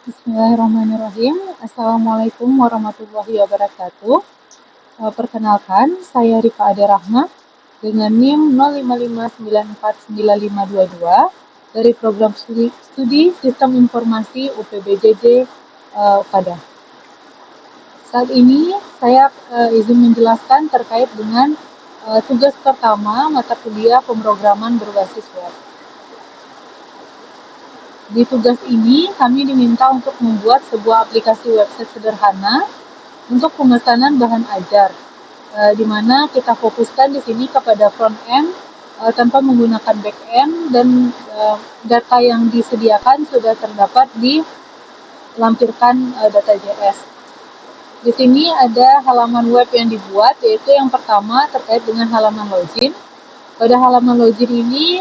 Bismillahirrahmanirrahim. Assalamualaikum warahmatullahi wabarakatuh. Perkenalkan, saya Rifa Ade Rahma dengan NIM 0559495522 dari program studi Sistem Informasi UPBJJ Pada. Saat ini saya izin menjelaskan terkait dengan tugas pertama mata kuliah pemrograman berbasis web. Di tugas ini, kami diminta untuk membuat sebuah aplikasi website sederhana untuk pemesanan bahan ajar, di mana kita fokuskan di sini kepada front end tanpa menggunakan back end dan data yang disediakan sudah terdapat di lampirkan data.js. Di sini ada halaman web yang dibuat, yaitu yang pertama terkait dengan halaman login. Pada halaman login ini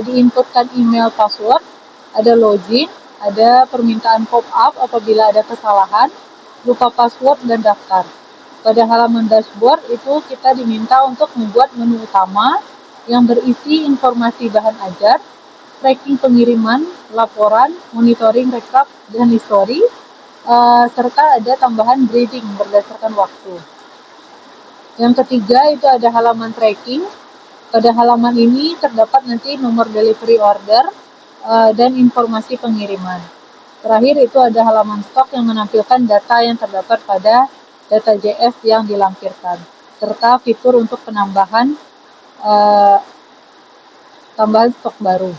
diinputkan email password, ada login, ada permintaan pop-up apabila ada kesalahan, lupa password, dan daftar. Pada halaman dashboard itu kita diminta untuk membuat menu utama yang berisi informasi bahan ajar, tracking pengiriman, laporan, monitoring rekap, dan history, serta ada tambahan grading berdasarkan waktu. Yang ketiga itu ada halaman tracking. Pada halaman ini terdapat nanti nomor delivery order dan informasi pengiriman. Terakhir itu ada halaman stok yang menampilkan data yang terdapat pada data.js yang dilampirkan, serta fitur untuk penambahan tambahan stok baru.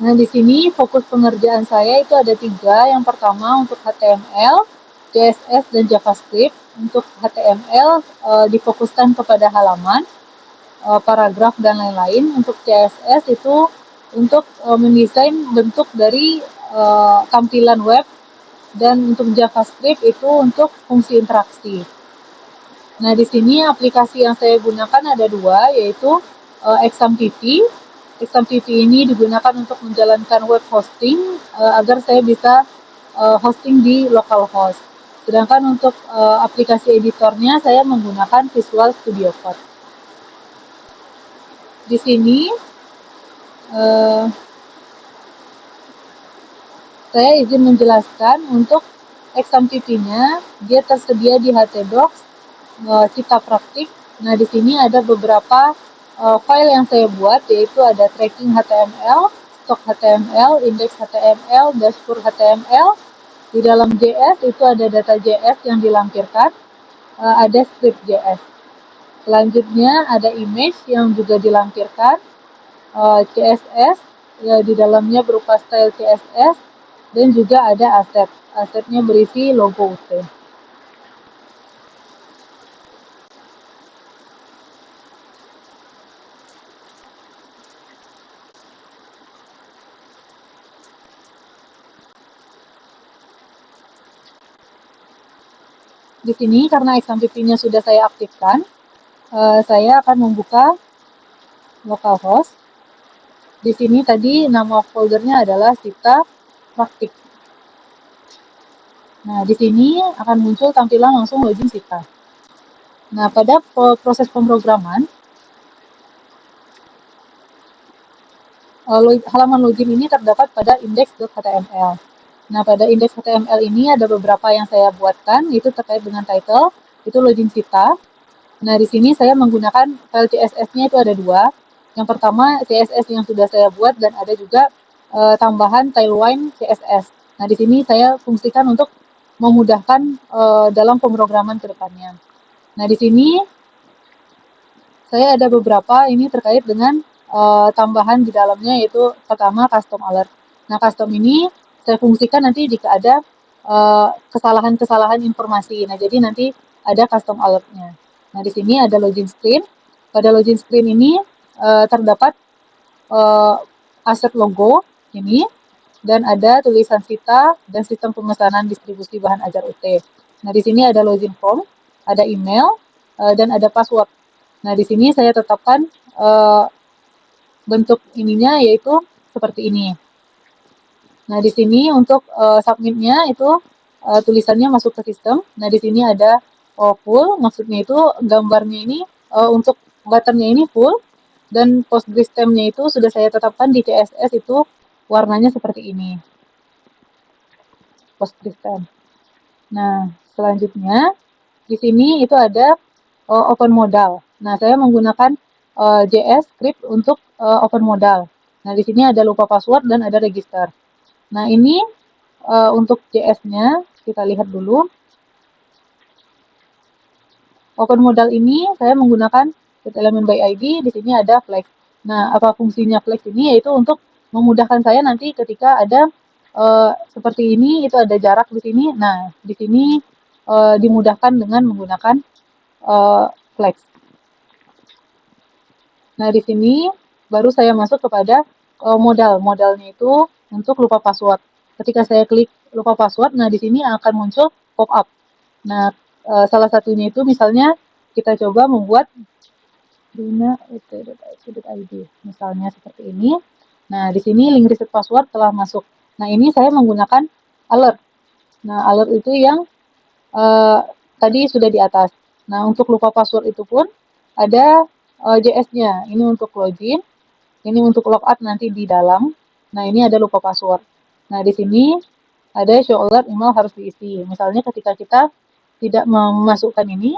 Nah, di sini fokus pengerjaan saya itu ada 3. Yang pertama untuk HTML, CSS, dan JavaScript. Untuk HTML difokuskan kepada halaman, paragraf, dan lain-lain. Untuk CSS itu untuk mendesain bentuk dari tampilan web, dan untuk JavaScript itu untuk fungsi interaksi. Nah, di sini aplikasi yang saya gunakan ada 2, yaitu XAMPP. XAMPP ini digunakan untuk menjalankan web hosting agar saya bisa hosting di localhost. Sedangkan untuk aplikasi editornya saya menggunakan Visual Studio Code. Di sini saya izin menjelaskan untuk XAMPP-nya, dia tersedia di htdocs, Cita Praktik. Nah, di sini ada beberapa file yang saya buat, yaitu ada tracking HTML, stok HTML, index HTML, dashboard HTML. Di dalam JS itu ada data.js yang dilampirkan, ada script.js. Selanjutnya ada image yang juga dilampirkan, CSS, ya, di dalamnya berupa style CSS, dan juga ada aset. Asetnya berisi logo UT. Di sini karena XAMPP-nya sudah saya aktifkan, saya akan membuka localhost. Di sini tadi nama foldernya adalah Cita Praktik. Nah, di sini akan muncul tampilan langsung login Cita. Nah, pada proses pemrograman, halaman login ini terdapat pada index.html. Nah, pada index.html ini ada beberapa yang saya buatkan, itu terkait dengan title, itu login Cita. Nah, di sini saya menggunakan file CSS-nya itu ada 2. Yang pertama CSS yang sudah saya buat, dan ada juga tambahan Tailwind CSS. Nah, di sini saya fungsikan untuk memudahkan dalam pemrograman ke depannya. Nah, di sini saya ada beberapa ini terkait dengan tambahan di dalamnya, yaitu pertama custom alert. Nah, custom ini saya fungsikan nanti jika ada kesalahan-kesalahan informasi. Nah, jadi nanti ada custom alert-nya. Nah, di sini ada login screen. Pada login screen ini terdapat aset logo ini, dan ada tulisan Cita dan sistem pemesanan distribusi bahan ajar UT. Nah, di sini ada login form, ada email, dan ada password. Nah, di sini saya tetapkan bentuk ininya yaitu seperti ini. Nah, di sini untuk submit-nya itu tulisannya masuk ke sistem. Nah, di sini ada full, maksudnya itu gambarnya ini untuk buttonnya ini full, dan PostgreSQL-nya itu sudah saya tetapkan di CSS itu warnanya seperti ini. PostgreSQL. Nah, selanjutnya di sini itu ada open modal. Nah, saya menggunakan JS script untuk open modal. Nah, di sini ada lupa password dan ada register. Nah, ini untuk JS-nya kita lihat dulu. Open modal ini saya menggunakan get element by ID, di sini ada flex. Nah, apa fungsinya flex ini? Yaitu untuk memudahkan saya nanti ketika ada seperti ini, itu ada jarak di sini. Nah, di sini dimudahkan dengan menggunakan flex. Nah, di sini baru saya masuk kepada modal. Modalnya itu untuk lupa password. Ketika saya klik lupa password, nah di sini akan muncul pop-up. Nah, salah satunya itu misalnya kita coba membuat Rina.id, misalnya seperti ini. Nah, di sini link reset password telah masuk. Nah, ini saya menggunakan alert. Nah, alert itu yang tadi sudah di atas. Nah, untuk lupa password itu pun ada JS-nya. Ini untuk login, ini untuk logout nanti di dalam. Nah, ini ada lupa password. Nah, di sini ada show alert email harus diisi. Misalnya ketika kita tidak memasukkan ini,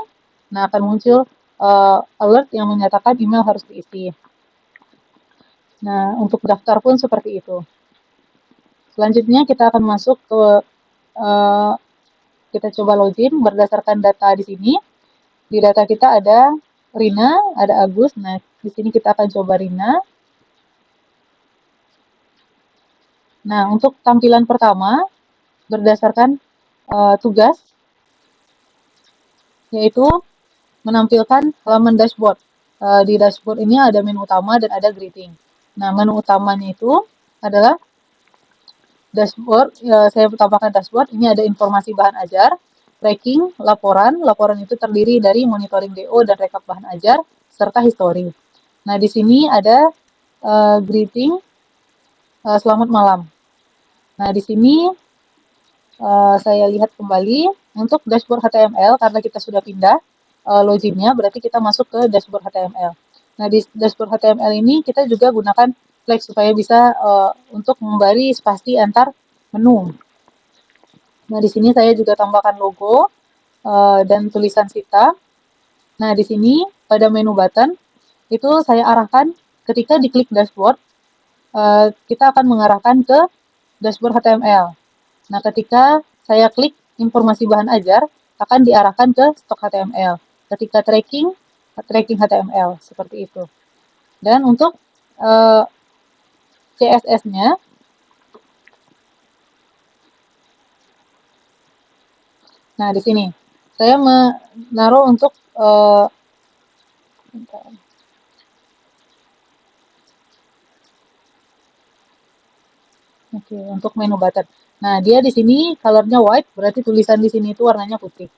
nah akan muncul alert yang menyatakan email harus diisi. Nah, untuk daftar pun seperti itu. Selanjutnya kita akan masuk ke kita coba login berdasarkan data di sini. Di data kita ada Rina, ada Agus. Nah, di sini kita akan coba Rina. Nah, untuk tampilan pertama berdasarkan tugas, yaitu menampilkan halaman dashboard. Di dashboard ini ada menu utama dan ada greeting. Nah, menu utamanya itu adalah dashboard. Saya tambahkan dashboard. Ini ada informasi bahan ajar, tracking, laporan. Laporan itu terdiri dari monitoring DO dan rekap bahan ajar serta histori. Nah, di sini ada greeting, selamat malam. Nah, di sini saya lihat kembali untuk dashboard HTML karena kita sudah pindah loginnya, berarti kita masuk ke dashboard HTML. Nah, di dashboard HTML ini kita juga gunakan flex supaya bisa untuk memberi spasi antar menu. Nah, di sini saya juga tambahkan logo dan tulisan Sita. Nah, di sini pada menu button itu saya arahkan ketika diklik dashboard, kita akan mengarahkan ke dashboard HTML. Nah, ketika saya klik informasi bahan ajar, akan diarahkan ke stok HTML. Ketika tracking HTML, seperti itu. Dan untuk CSS-nya, nah di sini, saya menaruh untuk Oke, untuk menu button. Nah, dia di sini colornya white, berarti tulisan di sini itu warnanya putih.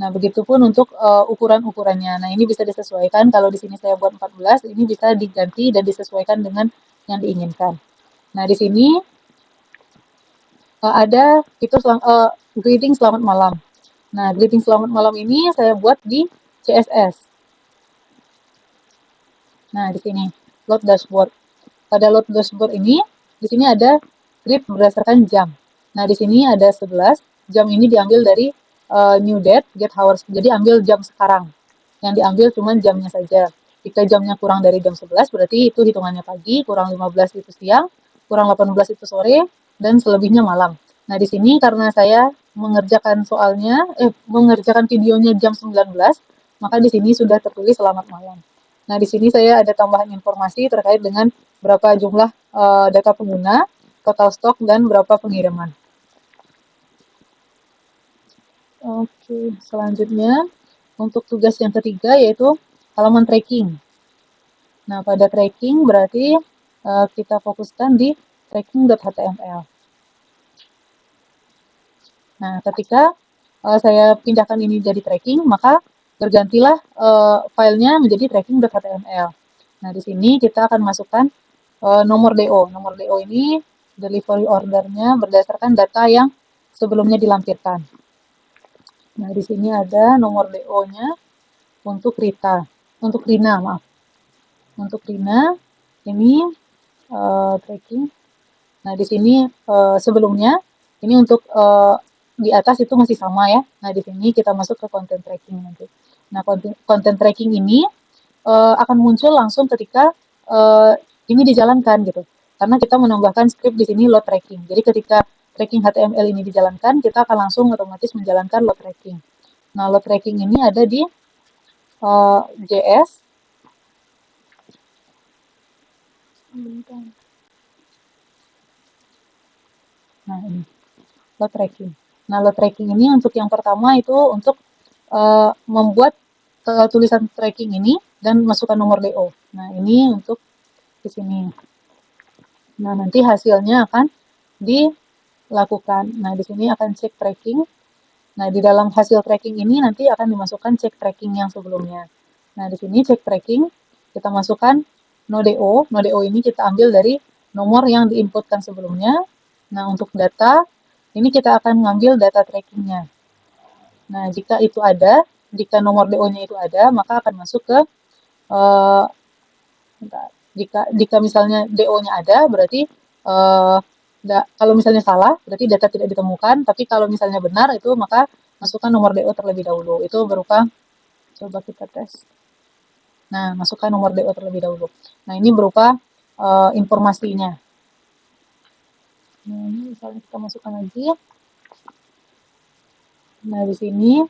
Nah, begitupun untuk ukuran-ukurannya. Nah, ini bisa disesuaikan. Kalau di sini saya buat 14, ini bisa diganti dan disesuaikan dengan yang diinginkan. Nah, di sini ada fitur greeting selamat malam. Nah, greeting selamat malam ini saya buat di CSS. Nah, di sini load dashboard. Pada load dashboard ini, di sini ada script berdasarkan jam. Nah, di sini ada 11. Jam ini diambil dari new date, get hours. Jadi ambil jam sekarang. Yang diambil cuma jamnya saja. Jika jamnya kurang dari jam 11, berarti itu hitungannya pagi, kurang 15 itu siang, kurang 18 itu sore, dan selebihnya malam. Nah, di sini karena saya mengerjakan videonya jam 19, maka di sini sudah tertulis selamat malam. Nah, di sini saya ada tambahan informasi terkait dengan berapa jumlah data pengguna, total stok, dan berapa pengiriman. Oke, selanjutnya untuk tugas yang ketiga yaitu halaman tracking. Nah, pada tracking berarti kita fokuskan di tracking.html. Nah, ketika saya pindahkan ini jadi tracking, maka bergantilah filenya menjadi tracking.html. Nah, di sini kita akan masukkan nomor DO. Nomor DO ini delivery ordernya berdasarkan data yang sebelumnya dilampirkan. Nah, di sini ada nomor DO-nya untuk Rina, maaf. Untuk Rina ini tracking. Nah, di sini sebelumnya Ini untuk di atas itu masih sama ya. Nah, di sini kita masuk ke content tracking nanti. Nah, content tracking ini akan muncul langsung ketika ini dijalankan gitu. Karena kita menambahkan script di sini load tracking. Jadi ketika tracking HTML ini dijalankan, kita akan langsung otomatis menjalankan load tracking. Nah, load tracking ini ada di JS. Nah, ini load tracking. Nah, load tracking ini untuk yang pertama itu untuk membuat tulisan tracking ini dan masukkan nomor DO. Nah, ini untuk di sini. Nah, nanti hasilnya akan dilakukan. Nah, di sini akan cek tracking. Nah, di dalam hasil tracking ini nanti akan dimasukkan cek tracking yang sebelumnya. Nah, di sini cek tracking, kita masukkan NoDO. NoDO ini kita ambil dari nomor yang diinputkan sebelumnya. Nah, untuk data, ini kita akan ngambil data trackingnya. Nah, jika itu ada, jika nomor DO-nya itu ada, maka akan masuk ke uh, jika misalnya DO-nya ada, berarti uh, kalau misalnya salah, berarti data tidak ditemukan. Tapi kalau misalnya benar, itu maka masukkan nomor DO terlebih dahulu. Itu berupa, coba kita tes. Nah, masukkan nomor DO terlebih dahulu. Nah, ini berupa informasinya. Nah, ini misalnya kita masukkan lagi. Nah, di sini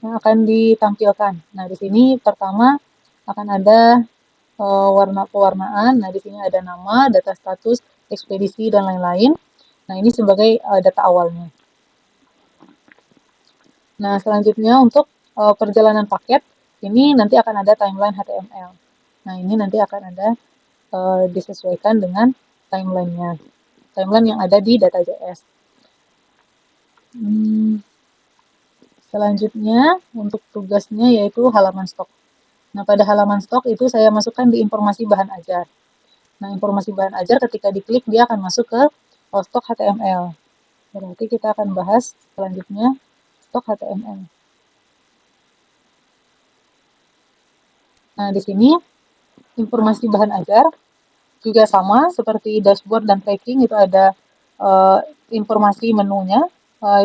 akan ditampilkan. Nah, di sini pertama akan ada warna pewarnaan. Nah, di sini ada nama, data status, ekspedisi, dan lain-lain. Nah, ini sebagai data awalnya. Nah, selanjutnya untuk perjalanan paket, ini nanti akan ada timeline HTML. Nah, ini nanti akan ada disesuaikan dengan timeline-nya. Timeline yang ada di data.js. Selanjutnya, untuk tugasnya yaitu halaman stok. Nah, pada halaman stok itu saya masukkan di informasi bahan ajar. Nah, informasi bahan ajar ketika diklik dia akan masuk ke stok HTML. Berarti kita akan bahas selanjutnya stok HTML. Nah, di sini informasi bahan ajar juga sama seperti dashboard dan tracking, itu ada informasi menunya.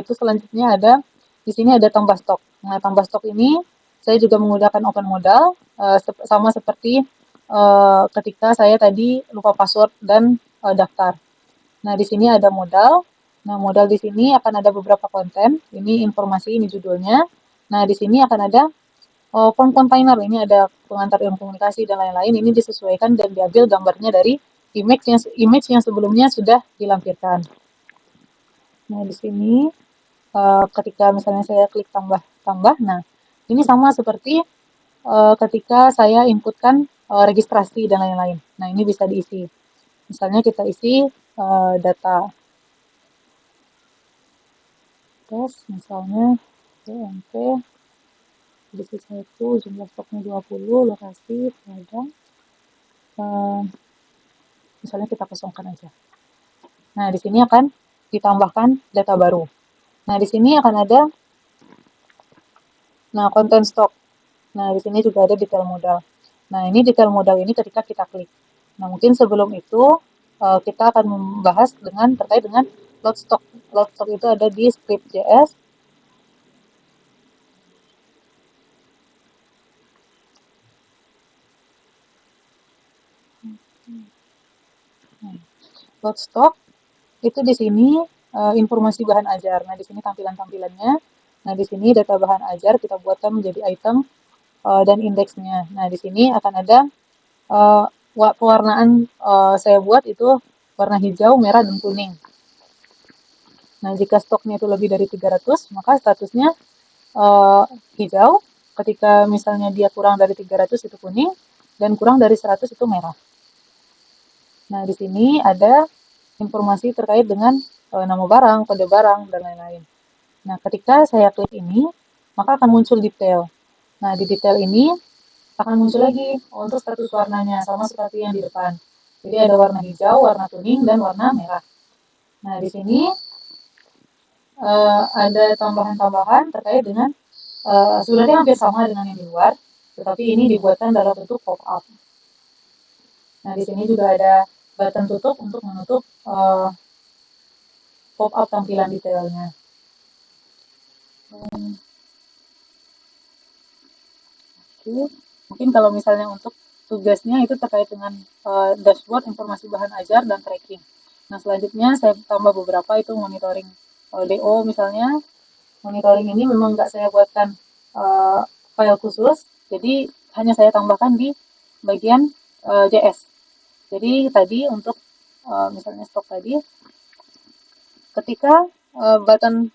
Itu selanjutnya ada di sini ada tambah stok. Nah, tambah stok ini saya juga menggunakan open modal sama seperti ketika saya tadi lupa password dan daftar. Nah, di sini ada modal. Nah, modal di sini akan ada beberapa konten. Ini informasi, ini judulnya. Nah, di sini akan ada form container. Ini ada pengantar ilmu komunikasi dan lain-lain. Ini disesuaikan dan diambil gambarnya dari image yang sebelumnya sudah dilampirkan. Nah, di sini ketika misalnya saya klik tambah, nah ini sama seperti ketika saya inputkan registrasi dan lain-lain. Nah, ini bisa diisi. Misalnya kita isi data tes, misalnya PMP, edisi 1, jumlah stoknya 20, lokasi, Padang, misalnya kita kosongkan aja. Nah, di sini akan ditambahkan data baru. Nah, di sini akan ada konten stok. Nah, di sini juga ada detail modal. Nah, ini detail modal ini ketika kita klik. Nah, mungkin sebelum itu kita akan membahas terkait dengan load stock. Load stock itu ada di script.js. Load stock itu di sini informasi bahan ajar. Nah, di sini tampilan-tampilannya. Nah, di sini data bahan ajar kita buatkan menjadi item dan indeksnya. Nah, di sini akan ada pewarnaan saya buat itu warna hijau, merah, dan kuning. Nah, jika stoknya itu lebih dari 300, maka statusnya hijau. Ketika misalnya dia kurang dari 300 itu kuning, dan kurang dari 100 itu merah. Nah, di sini ada informasi terkait dengan nama barang, kode barang, dan lain-lain. Nah, ketika saya klik ini, maka akan muncul detail. Nah, di detail ini akan muncul lagi untuk status warnanya, sama seperti yang di depan. Jadi ada warna hijau, warna kuning, dan warna merah. Nah, di sini ada tambahan-tambahan terkait dengan sebenarnya hampir sama dengan yang di luar, tetapi ini dibuatkan dalam bentuk pop-up. Nah, di sini juga ada button tutup untuk menutup pop up tampilan detailnya. Oke, mungkin kalau misalnya untuk tugasnya itu terkait dengan dashboard, informasi bahan ajar, dan tracking. Nah, selanjutnya saya tambah beberapa itu monitoring DO misalnya. Monitoring ini memang nggak saya buatkan file khusus, jadi hanya saya tambahkan di bagian JS. Jadi tadi untuk misalnya stok tadi, ketika button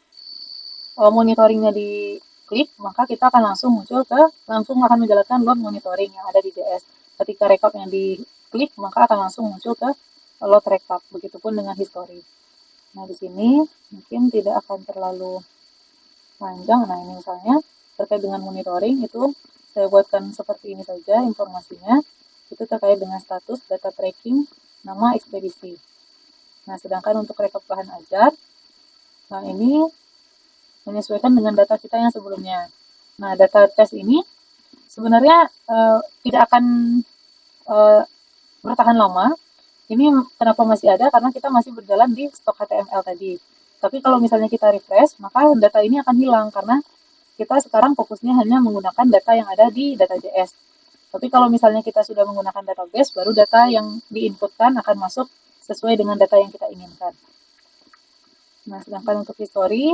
monitoringnya diklik, maka kita akan langsung akan menjalankan load monitoring yang ada di JS. Ketika rekap yang diklik, maka akan langsung muncul ke load rekap. Begitupun dengan history. Nah, di sini mungkin tidak akan terlalu panjang. Nah, ini misalnya terkait dengan monitoring itu saya buatkan seperti ini saja informasinya. Itu terkait dengan status data tracking, nama ekspedisi. Nah, sedangkan untuk rekap bahan ajar, nah ini menyesuaikan dengan data kita yang sebelumnya. Nah, data tes ini sebenarnya tidak akan bertahan lama. Ini kenapa masih ada? Karena kita masih berjalan di stok HTML tadi. Tapi kalau misalnya kita refresh, maka data ini akan hilang karena kita sekarang fokusnya hanya menggunakan data yang ada di data.js. Tapi kalau misalnya kita sudah menggunakan database, baru data yang diinputkan akan masuk sesuai dengan data yang kita inginkan. Nah, sedangkan untuk history,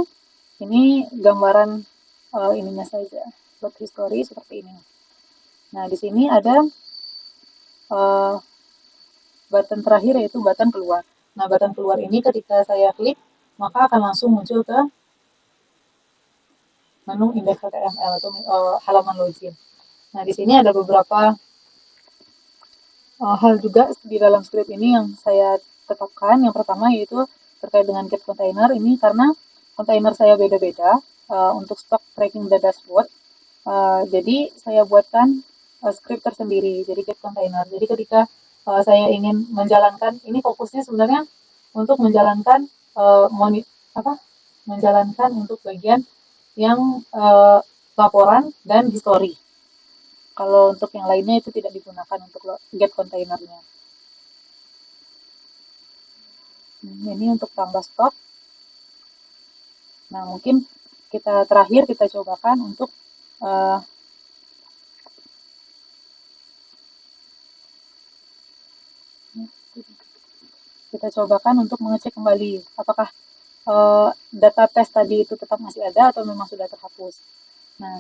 ini gambaran ininya saja. Load history seperti ini. Nah, di sini ada button terakhir yaitu button keluar. Nah, button keluar ini ketika saya klik, maka akan langsung muncul ke menu index.html atau halaman login. Nah, di sini ada beberapa hal juga di dalam script ini yang saya tetapkan. Yang pertama yaitu terkait dengan get container ini karena kontainer saya beda-beda untuk stok tracking the dashboard. Jadi saya buatkan script tersendiri, jadi get container. Jadi ketika saya ingin menjalankan, ini fokusnya sebenarnya untuk menjalankan menjalankan untuk bagian yang laporan dan history. Kalau untuk yang lainnya itu tidak digunakan untuk get kontainernya. Ini untuk tambah stok. Nah, mungkin terakhir kita cobakan untuk mengecek kembali apakah data tes tadi itu tetap masih ada atau memang sudah terhapus. Nah,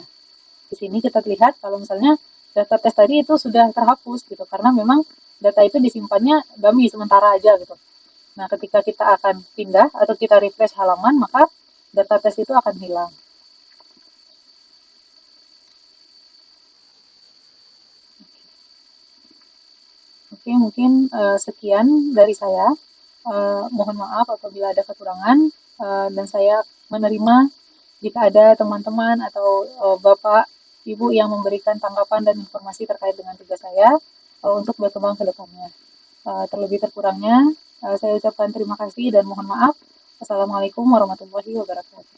di sini kita lihat kalau misalnya data tes tadi itu sudah terhapus gitu karena memang data itu disimpannya dummy sementara aja gitu. Nah, ketika kita akan pindah atau kita refresh halaman, maka data tes itu akan hilang. Oke, mungkin sekian dari saya. Mohon maaf apabila ada kekurangan dan saya menerima jika ada teman-teman atau Bapak, Ibu yang memberikan tanggapan dan informasi terkait dengan tugas saya untuk berkembang ke depannya. Terlebih terkurangnya, saya ucapkan terima kasih dan mohon maaf. Assalamualaikum warahmatullahi wabarakatuh.